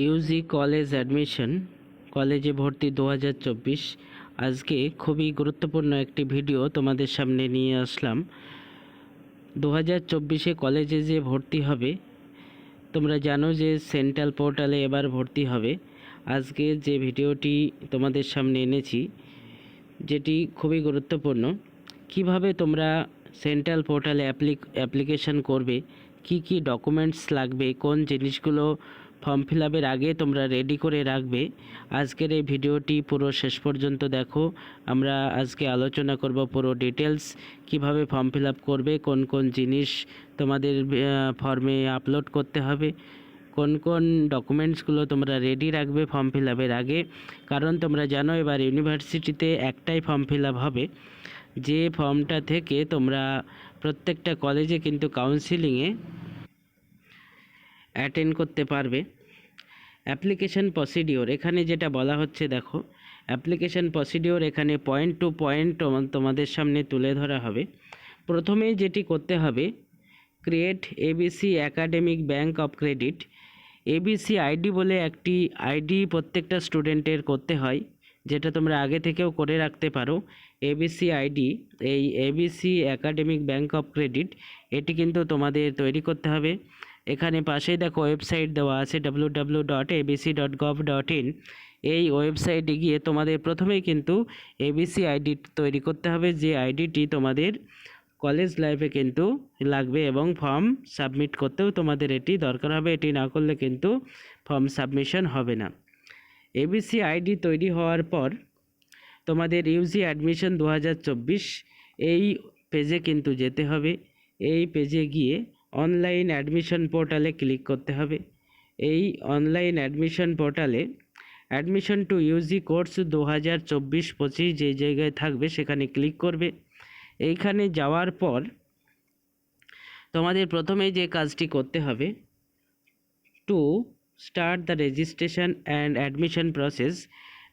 Yuji college admission কলেজে ভর্তি 2024 আজকে খুবই গুরুত্বপূর্ণ একটি ভিডিও তোমাদের সামনে নিয়ে আসলাম। 2024 কলেজে যে ভর্তি হবে, তোমরা জানো যে সেন্ট্রাল পোর্টালে এবার ভর্তি হবে। আজকে যে ভিডিওটি তোমাদের সামনে এনেছি, যেটি খুবই গুরুত্বপূর্ণ, কিভাবে তোমরা সেন্ট্রাল পোর্টালে অ্যাপ্লিকেশন করবে, কি ডকুমেন্টস লাগবে, কোন জিনিসগুলো ফর্ম ফিল আপের আগে তোমরা রেডি করে রাখবে। আজকের এই ভিডিওটি পুরো শেষ পর্যন্ত দেখো। আমরা আজকে আলোচনা করব পুরো ডিটেলস, কিভাবে ফর্ম ফিল আপ করবে, কোন কোন জিনিস তোমাদের ফর্মে আপলোড করতে হবে, কোন কোন ডকুমেন্টসগুলো তোমরা রেডি রাখবে ফর্ম ফিল আপের আগে। কারণ তোমরা জানো এবার ইউনিভার্সিটিতে একটাই ফর্ম ফিল আপ হবে, যে ফর্মটা থেকে তোমরা প্রত্যেকটা কলেজে কিন্তু কাউন্সিলিংয়ে অ্যাটেন্ড করতে পারবে। অ্যাপ্লিকেশন প্রসিডিওর এখানে যেটা বলা হচ্ছে, দেখো অ্যাপ্লিকেশন প্রসিডিওর এখানে পয়েন্ট টু পয়েন্ট তোমাদের সামনে তুলে ধরা হবে। প্রথমেই যেটি করতে হবে, create ABC academic bank of credit. ABC ID বলে একটি আইডি প্রত্যেকটা স্টুডেন্টের করতে হয়, যেটা তোমরা আগে থেকেও করে রাখতে পারো। এবিসি আইডি, এই ABC academic bank of credit, এটি কিন্তু তোমাদের তৈরি করতে হবে। এখানে পাশেই দেখো ওয়েবসাইট দেওয়া আছে www.abc.gov.in। এই ওয়েবসাইটে গিয়ে তোমাদের প্রথমেই কিন্তু এবিসি আইডি তৈরি করতে হবে, যে আইডিটি তোমাদের কলেজ লাইফে কিন্তু লাগবে এবং ফর্ম সাবমিট করতেও তোমাদের এটি দরকার হবে। এটি না করলে কিন্তু ফর্ম সাবমিশন হবে না। এবিসি আইডি তৈরি হওয়ার পর তোমাদের ইউজি অ্যাডমিশন 2024 এই পেজে কিন্তু যেতে হবে। এই পেজে গিয়ে অনলাইন অ্যাডমিশন পোর্টালে ক্লিক করতে হবে। এই অনলাইন অ্যাডমিশন পোর্টালে অ্যাডমিশন টু ইউজি কোর্স 2024-25 যে জায়গায় থাকবে সেখানে ক্লিক করবে। এইখানে যাওয়ার পর তোমাদের প্রথমে যে কাজটি করতে হবে, to start the registration and admission process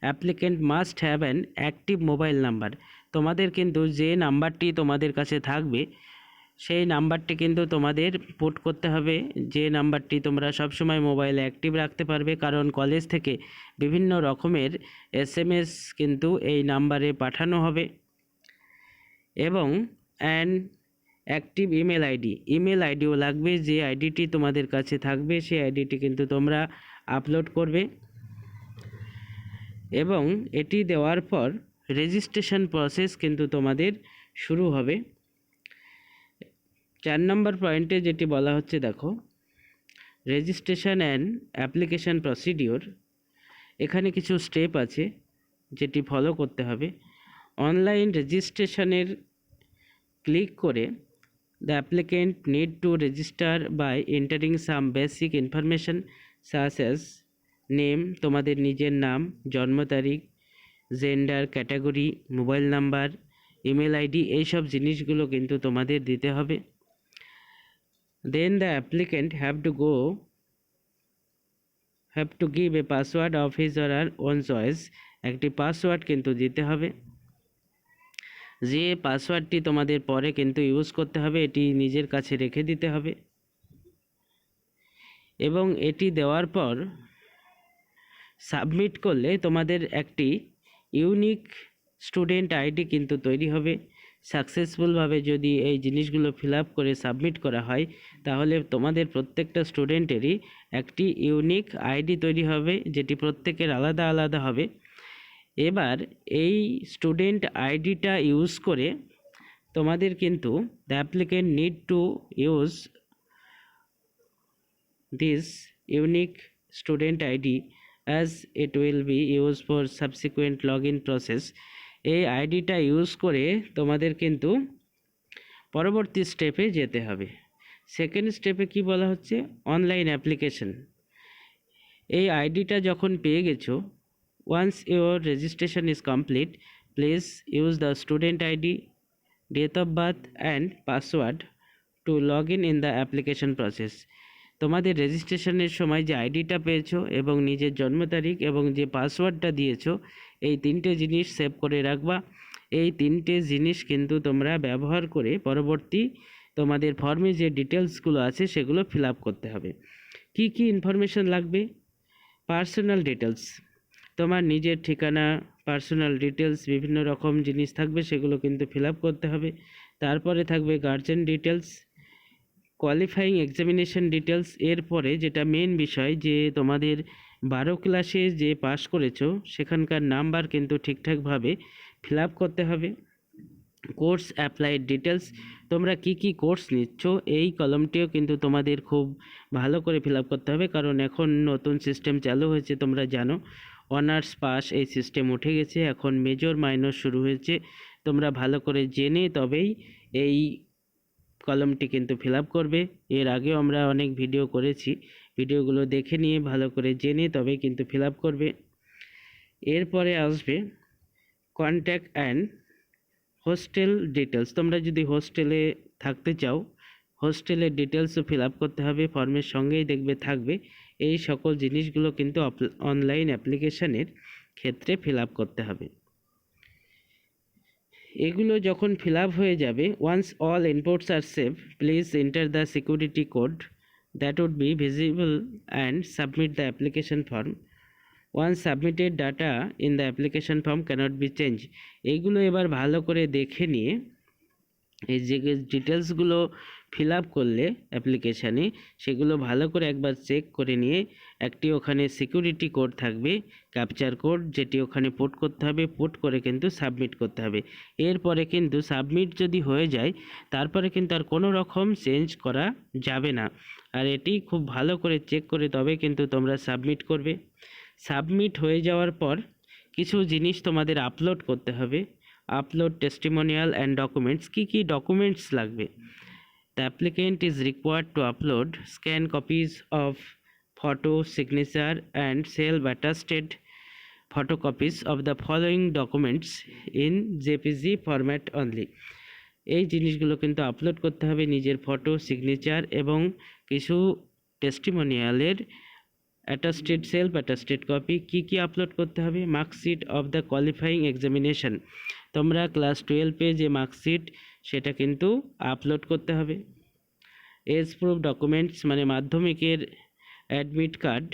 applicant must have an active mobile number. তোমাদের কিন্তু যে নাম্বারটি তোমাদের কাছে থাকবে সেই নাম্বারটি কিন্তু তোমাদের পুট করতে হবে, যে নাম্বারটি তোমরা সবসময় মোবাইলে অ্যাক্টিভ রাখতে পারবে। কারণ কলেজ থেকে বিভিন্ন রকমের SMS কিন্তু এই নাম্বারে পাঠানো হবে। এবং অ্যান অ্যাক্টিভ ইমেল আইডিও লাগবে, যে আইডিটি তোমাদের কাছে থাকবে সেই আইডিটি কিন্তু তোমরা আপলোড করবে। এবং এটি দেওয়ার পর রেজিস্ট্রেশন প্রসেস কিন্তু তোমাদের শুরু হবে। 4 নম্বর পয়েন্টে যেটি বলা হচ্ছে, দেখো রেজিস্ট্রেশন অ্যান্ড অ্যাপ্লিকেশান প্রসিডিওর। এখানে কিছু স্টেপ আছে যেটি ফলো করতে হবে। অনলাইন রেজিস্ট্রেশনের ক্লিক করে the applicant need to register by entering some basic information such as name, তোমাদের নিজের নাম, জন্ম তারিখ, gender, category, mobile number, email ID, এইসব জিনিসগুলো কিন্তু তোমাদের দিতে হবে। Then the applicant have to give a password of his or her own choice। একটি পাসওয়ার্ড কিন্তু দিতে হবে, যে পাসওয়ার্ডটি তোমাদের পরে কিন্তু ইউজ করতে হবে, এটি নিজের কাছে রেখে দিতে হবে। এবং এটি দেওয়ার পর সাবমিট করলে তোমাদের একটি ইউনিক স্টুডেন্ট আইডি কিন্তু তৈরি হবে। সাকসেসফুলভাবে যদি এই জিনিসগুলো ফিল আপ করে সাবমিট করা হয়, তাহলে তোমাদের প্রত্যেকটা স্টুডেন্টেরই একটি ইউনিক আইডি তৈরি হবে, যেটি প্রত্যেকের আলাদা আলাদা হবে। এবার এই স্টুডেন্ট আইডিটা ইউজ করে তোমাদের কিন্তু the applicant need to use this unique student ID as it will be use for subsequent log in process. এই আইডিটা ইউজ করে তোমাদের কিন্তু পরবর্তী স্টেপে যেতে হবে। সেকেন্ড স্টেপে কি বলা হচ্ছে, অনলাইন অ্যাপ্লিকেশন। এই আইডিটা যখন পেয়ে গেছো, once your registration is complete, please use the student ID, date of birth and password to log in the application process। তোমাদের রেজিস্ট্রেশনের সময় যে আইডিটা পেয়েছো এবং নিজের জন্ম তারিখ এবং যে পাসওয়ার্ডটা দিয়েছো, এই তিনটে জিনিস সেভ করে রাখবা। এই তিনটে জিনিস কিন্তু তোমরা ব্যবহার করে পরবর্তী তোমাদের ফর্মে যে ডিটেলসগুলো আছে সেগুলো ফিল আপ করতে হবে। কি ইনফরমেশন লাগবে, পার্সোনাল ডিটেলস, তোমার নিজের ঠিকানা, পার্সোনাল ডিটেলস বিভিন্ন রকম জিনিস থাকবে, সেগুলো কিন্তু ফিল আপ করতে হবে। তারপরে থাকবে guardian details, qualifying examination details, এরপরে যেটা মেন বিষয় যে তোমাদের 12 ক্লাসে যে পাস করেছো সেখানকার নাম্বার কিন্তু ঠিকঠাকভাবে ফিল আপ করতে হবে। কোর্স অ্যাপ্লাইড ডিটেলস, তোমরা কি কি কোর্স নিচ্ছ এই কলমটিও কিন্তু তোমাদের খুব ভালো করে ফিল আপ করতে হবে, কারণ এখন নতুন সিস্টেম চালু হয়েছে, তোমরা জানো অনার্স পাস এই সিস্টেম উঠে গেছে, এখন মেজর মাইনর শুরু হয়েছে। তোমরা ভালো করে জেনে তবেই এই কলমটি কিন্তু ফিল আপ করবে। এর আগেও আমরা অনেক ভিডিও করেছি, ভিডিওগুলো দেখে নিয়ে ভালো করে জেনে তবে কিন্তু ফিল আপ করবে। এরপরে আসবে কন্ট্যাক্ট অ্যান্ড হোস্টেল ডিটেলস, তোমরা যদি হোস্টেলে থাকতে চাও হোস্টেলের ডিটেলসও ফিল আপ করতে হবে, ফর্মের সঙ্গেই দেখবে থাকবে। এই সকল জিনিসগুলো কিন্তু অনলাইন অ্যাপ্লিকেশানের ক্ষেত্রে ফিল আপ করতে হবে। এগুলো যখন ফিল আপ হয়ে যাবে, once all inputs are save, please enter the security code that would be visible and submit the application form. Once submitted data in the application form cannot be change. এইগুলো এবার ভালো করে দেখে নিয়ে এই যে ডিটেলসগুলো ফিল আপ করলে অ্যাপ্লিকেশানে সেগুলো ভালো করে একবার চেক করে নিয়ে একটি ওখানে সিকিউরিটি কোড থাকবে, ক্যাপচার কোড, যেটি ওখানে পুট করতে হবে, পুট করে কিন্তু সাবমিট করতে হবে। এরপরে কিন্তু সাবমিট যদি হয়ে যায় তারপরে কিন্তু আর কোনো রকম চেঞ্জ করা যাবে না, আর এটি খুব ভালো করে চেক করে তবে কিন্তু তোমরা সাবমিট করবে। সাবমিট হয়ে যাওয়ার পর কিছু জিনিস তোমাদের আপলোড করতে হবে, আপলোড টেস্টিমোনিয়াল অ্যান্ড ডকুমেন্টস। কী কী ডকুমেন্টস লাগবে? The applicant is required to upload scan copies of photo, signature and self-attested photocopies of the following documents in JPG format only. এই জিনিসগুলো কিন্তু আপলোড করতে হবে, নিজের ফটো, সিগনেচার এবং কিছু টেস্টিমোনিয়ালের অ্যাটাস্টেড, সেলফ অ্যাটাস্টেড কপি। কী কী আপলোড করতে হবে? Marksheet of the qualifying examination, তোমরা ক্লাস 12-এ যে মার্কশিট সেটা কিন্তু আপলোড করতে হবে। এজ প্রুফ ডকুমেন্টস মানে মাধ্যমিকের অ্যাডমিট কার্ড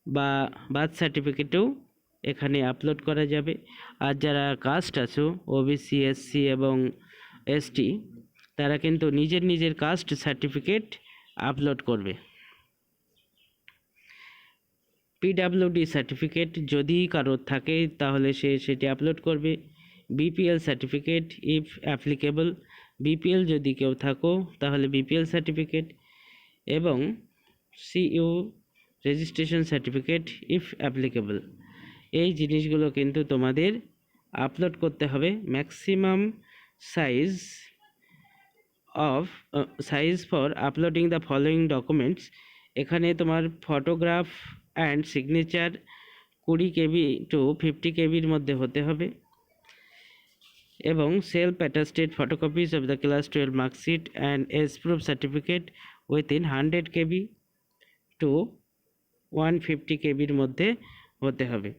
বা বার্থ সার্টিফিকেটও এখানে আপলোড করা যাবে। আর যারা কাস্ট আছো ওবিসি, এসসি এবং এসটি, তারা কিন্তু নিজের নিজের কাস্ট সার্টিফিকেট আপলোড করবে। পিডাব্লিউডি সার্টিফিকেট যদি কারোর থাকে তাহলে সেটি আপলোড করবে। BPL certificate if applicable, BPL যদি কেউ থাকো তাহলে বিপিএল সার্টিফিকেট, এবং CU registration certificate if applicable. এই জিনিসগুলো কিন্তু তোমাদের আপলোড করতে হবে। Maximum size for uploading the following documents, এখানে তোমার photograph and signature 20 KB to 50 KBর মধ্যে হতে হবে, এবং self attested photocopies of the class 12 marksheet and age proof certificate within 100 KB to 150 KBর মধ্যে হতে হবে।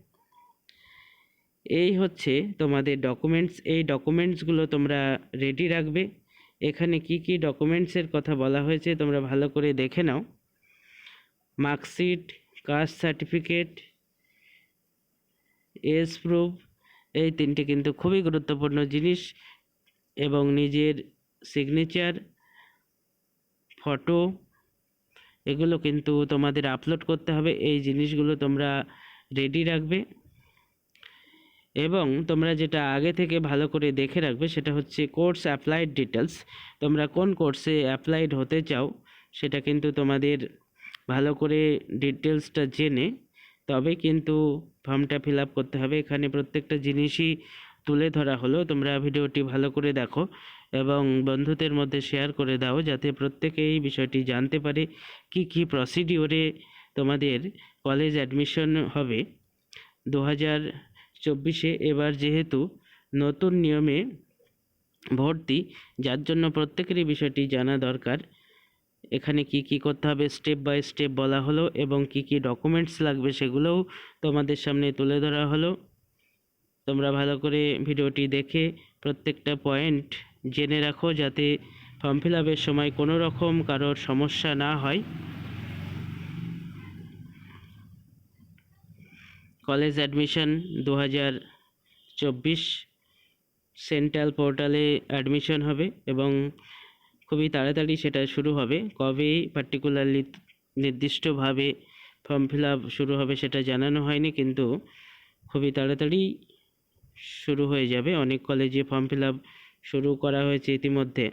এই হচ্ছে তোমাদের ডকুমেন্টস। এই ডকুমেন্টসগুলো তোমরা রেডি রাখবে। এখানে কি কি ডকুমেন্টসের কথা বলা হয়েছে তোমরা ভালো করে দেখে নাও। Marksheet, caste certificate, age proof, এই তিনটে কিন্তু খুবই গুরুত্বপূর্ণ জিনিস, এবং নিজের সিগনেচার, ফটো, এগুলো কিন্তু তোমাদের আপলোড করতে হবে। এই জিনিসগুলো তোমরা রেডি রাখবে, এবং তোমরা যেটা আগে থেকে ভালো করে দেখে রাখবে সেটা হচ্ছে কোর্স অ্যাপ্লাইড ডিটেলস। তোমরা কোন কোর্সে অ্যাপ্লাইড হতে চাও সেটা কিন্তু তোমাদের ভালো করে ডিটেলসটা জেনে তবে কিন্তু ফর্মটা ফিল আপ করতে হবে। এখানে প্রত্যেকটা জিনিসই তুলে ধরা হলো, তোমরা ভিডিওটি ভালো করে দেখো এবং বন্ধুদের মধ্যে শেয়ার করে দাও যাতে প্রত্যেকে এই বিষয়টি জানতে পারে কি কি প্রসিডিওরে তোমাদের কলেজ অ্যাডমিশন হবে 2024-এ। এবার যেহেতু নতুন নিয়মে ভর্তি, যার জন্য প্রত্যেকেরই বিষয়টি জানা দরকার। এখানে কি কি করতে হবে স্টেপ বাই স্টেপ বলা হলো, এবং কি কি ডকুমেন্টস লাগবে সেগুলোও তোমাদের সামনে তুলে ধরা হলো। তোমরা ভালো করে ভিডিওটি দেখে প্রত্যেকটা পয়েন্ট জেনে রাখো যাতে ফর্ম ফিল আপের সময় কোনো রকম কারোর সমস্যা না হয়। কলেজ অ্যাডমিশন 2024 সেন্ট্রাল পোর্টালে অ্যাডমিশন হবে এবং খুবই তাড়াতাড়ি সেটা শুরু হবে। কবে পার্টিকুলারলি নির্দিষ্টভাবে ফর্ম ফিল আপ শুরু হবে সেটা জানানো হয়নি, কিন্তু খুবই তাড়াতাড়ি শুরু হয়ে যাবে। অনেক কলেজে ফর্ম ফিল আপ শুরু করা হয়েছে ইতিমধ্যে।